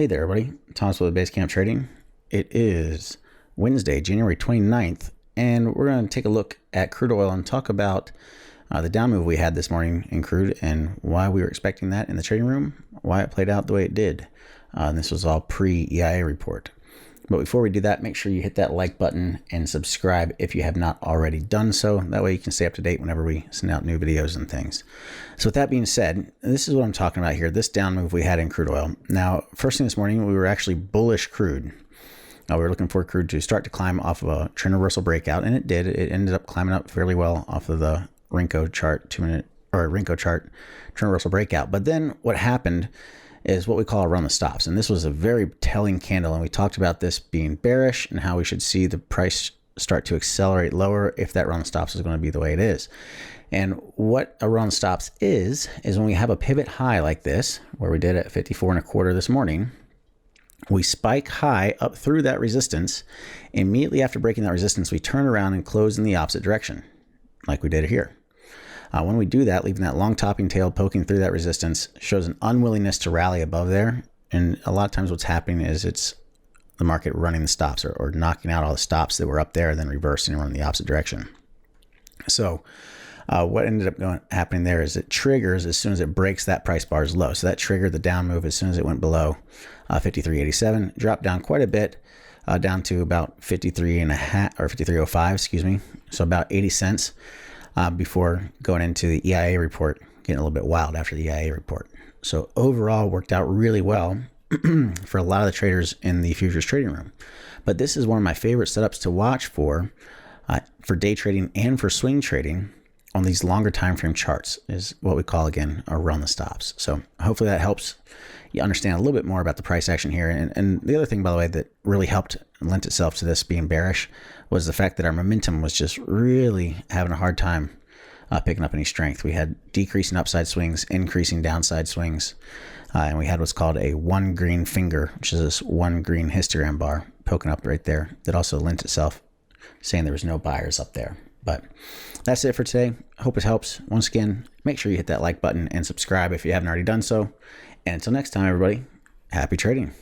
Hey there, everybody. Thomas with Basecamp Trading. It is Wednesday, January 29th, and we're going to take a look at crude oil and talk about the down move we had this morning in crude and why we were expecting that in the trading room, why it played out the way it did. And this was all pre-EIA report. But before we do that, make sure you hit that like button and subscribe if you have not already done so. That way you can stay up to date whenever we send out new videos and things. So with that being said, this is what I'm talking about here, this down move we had in crude oil. Now, first thing this morning, we were actually bullish crude. We were looking for crude to start to climb off of a trend reversal breakout, and it did. It ended up climbing up fairly well off of the Renko chart, Renko chart trend reversal breakout. But then what happened is what we call a run the stops. And this was a very telling candle. And we talked about this being bearish and how we should see the price start to accelerate lower if that run the stops is going to be the way it is. And what a run the stops is when we have a pivot high like this, where we did at 54.25 this morning, we spike high up through that resistance. Immediately after breaking that resistance, we turn around and close in the opposite direction, like we did here. When we do that, leaving that long topping tail poking through that resistance shows an unwillingness to rally above there. And a lot of times what's happening is it's the market running the stops or knocking out all the stops that were up there and then reversing and running the opposite direction. So what ended up happening there is it triggers as soon as it breaks that price bar's low. So that triggered the down move as soon as it went below 53.87, dropped down quite a bit, down to about 53.5 or 53.05, excuse me. So about 80 cents. Before going into the EIA report, getting a little bit wild after the EIA report. So overall worked out really well for a lot of the traders in the futures trading room. But this is one of my favorite setups to watch for day trading and for swing trading on these longer time frame charts is what we call, again, a run the stops. So hopefully that helps you understand a little bit more about the price action here. And the other thing, by the way, that really helped lent itself to this being bearish was the fact that our momentum was just really having a hard time picking up any strength. We had decreasing upside swings, increasing downside swings, and we had what's called a one green finger, which is this one green histogram bar poking up right there that also lent itself, saying there was no buyers up there. But that's it for today. Hope it helps. Once again, make sure you hit that like button and subscribe if you haven't already done so. And until next time, everybody, happy trading.